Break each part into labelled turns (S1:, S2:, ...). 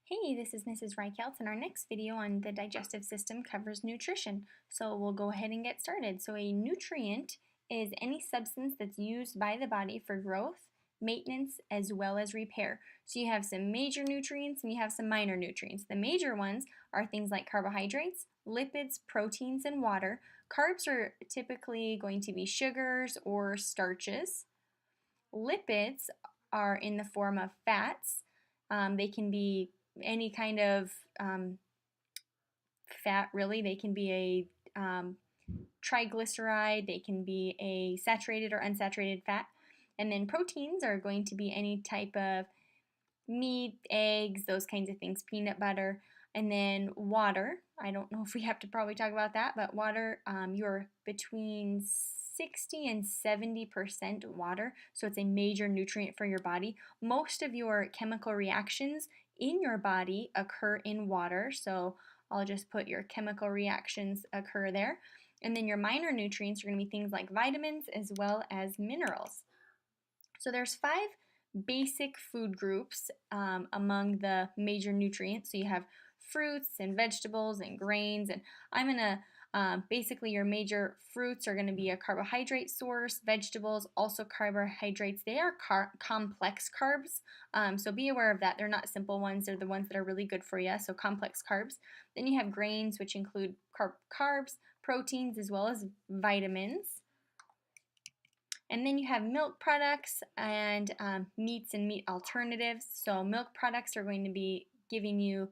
S1: Hey, this is Mrs. Reichelt, and our next video on the digestive system covers nutrition. So we'll go ahead and get started. So a nutrient is any substance that's used by the body for growth, maintenance, as well as repair. So you have some major nutrients and you have some minor nutrients. The major ones are things like carbohydrates, lipids, proteins, and water. Carbs are typically going to be sugars or starches. Lipids are in the form of fats. They can be any kind of fat, really. They can be a triglyceride, they can be a saturated or unsaturated fat. And then proteins are going to be any type of meat, eggs, those kinds of things, peanut butter. And then water. I don't know if we have to probably talk about that, but water, you're between 60 and 70% water, so it's a major nutrient for your body. Most of your chemical reactions in your body occur in water, so I'll just put your chemical reactions occur there. And then your minor nutrients are going to be things like vitamins as well as minerals. So there's 5 basic food groups among the major nutrients. So you have fruits and vegetables and grains, and I'm going to basically, your major fruits are going to be a carbohydrate source. Vegetables, also carbohydrates. They are complex carbs, so be aware of that. They're not simple ones. They're the ones that are really good for you, so complex carbs. Then you have grains, which include carbs, proteins, as well as vitamins. And then you have milk products and meats and meat alternatives. So milk products are going to be giving you,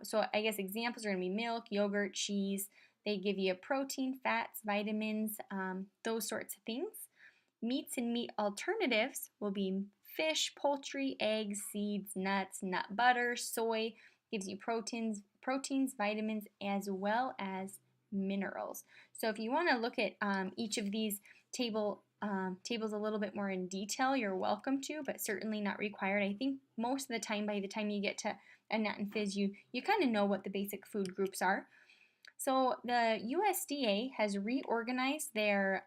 S1: so I guess examples are going to be milk, yogurt, cheese. They give you protein, fats, vitamins, those sorts of things. Meats and meat alternatives will be fish, poultry, eggs, seeds, nuts, nut butter, soy. Gives you proteins, vitamins, as well as minerals. So if you want to look at each of these tables a little bit more in detail, you're welcome to, but certainly not required. I think most of the time, by the time you get to a nut and fizz, you kind of know what the basic food groups are. So the USDA has reorganized they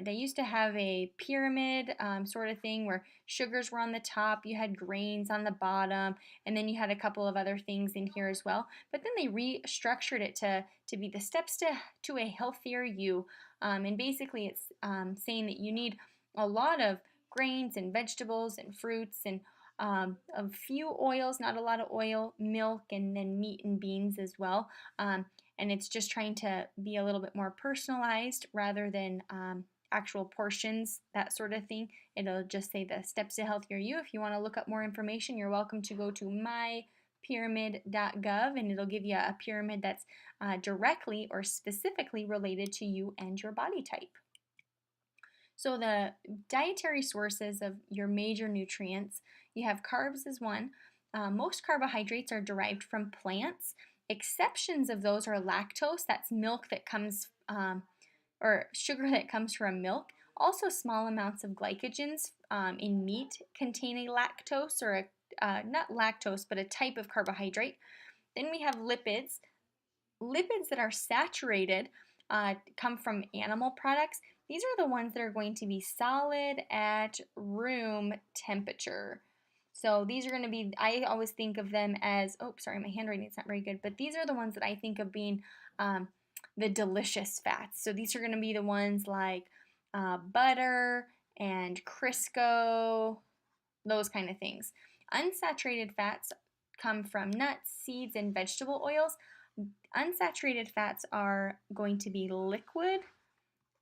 S1: used to have a pyramid sort of thing where sugars were on the top, you had grains on the bottom, and then you had a couple of other things in here as well. But then they restructured it to be the steps to a healthier you. And basically it's saying that you need a lot of grains and vegetables and fruits and a few oils, not a lot of oil, milk, and then meat and beans as well. And it's just trying to be a little bit more personalized rather than actual portions, that sort of thing. It'll just say the steps to healthier you. If you want to look up more information, you're welcome to go to mypyramid.gov, and it'll give you a pyramid that's directly or specifically related to you and your body type. So the dietary sources of your major nutrients, you have carbs as one. Most carbohydrates are derived from plants. Exceptions of those are lactose, that's milk that comes, or sugar that comes from milk. Also, small amounts of glycogens in meat contain a lactose, or not lactose, but a type of carbohydrate. Then we have lipids. Lipids that are saturated come from animal products. These are the ones that are going to be solid at room temperature. So these are going to be, I always think of them as, oh, sorry, my handwriting is not very good, but these are the ones that I think of being the delicious fats. So these are going to be the ones like butter and Crisco, those kind of things. Unsaturated fats come from nuts, seeds, and vegetable oils. Unsaturated fats are going to be liquid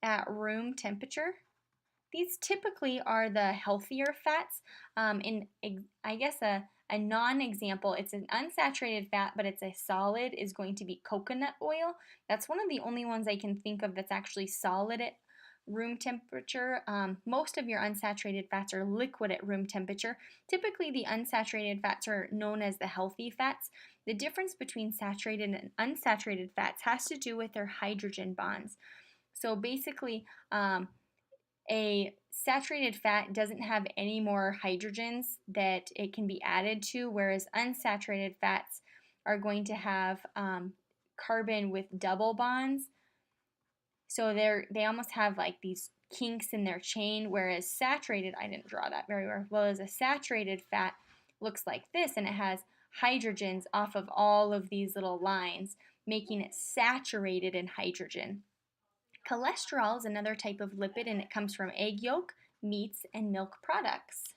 S1: at room temperature. These typically are the healthier fats. I guess a non-example, it's an unsaturated fat, but it's a solid, is going to be coconut oil. That's one of the only ones I can think of that's actually solid at room temperature. Most of your unsaturated fats are liquid at room temperature. Typically, the unsaturated fats are known as the healthy fats. The difference between saturated and unsaturated fats has to do with their hydrogen bonds. So basically, a saturated fat doesn't have any more hydrogens that it can be added to, whereas unsaturated fats are going to have carbon with double bonds. So they almost have like these kinks in their chain, whereas saturated, I didn't draw that very well, as a saturated fat looks like this, and it has hydrogens off of all of these little lines, making it saturated in hydrogen. Cholesterol is another type of lipid, and it comes from egg yolk, meats, and milk products.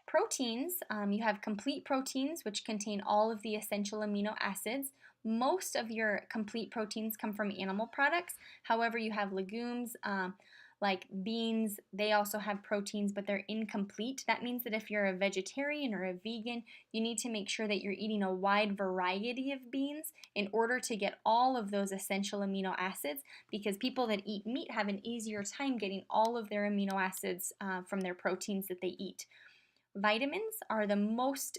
S1: Proteins, you have complete proteins, which contain all of the essential amino acids. Most of your complete proteins come from animal products. However, you have legumes, like beans. They also have proteins, but they're incomplete. That means that if you're a vegetarian or a vegan, you need to make sure that you're eating a wide variety of beans in order to get all of those essential amino acids, because people that eat meat have an easier time getting all of their amino acids from their proteins that they eat. Vitamins are the most,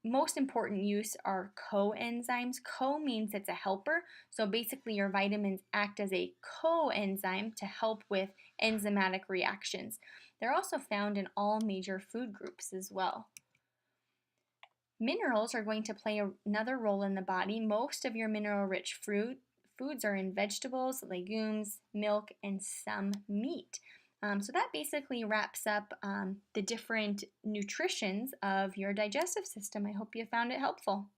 S1: most important use are coenzymes. Co means it's a helper, so basically your vitamins act as a coenzyme to help with enzymatic reactions. They're also found in all major food groups as well. Minerals are going to play another role in the body. Most of your mineral-rich foods are in vegetables, legumes, milk, and some meat. So that basically wraps up the different nutritions of your digestive system. I hope you found it helpful.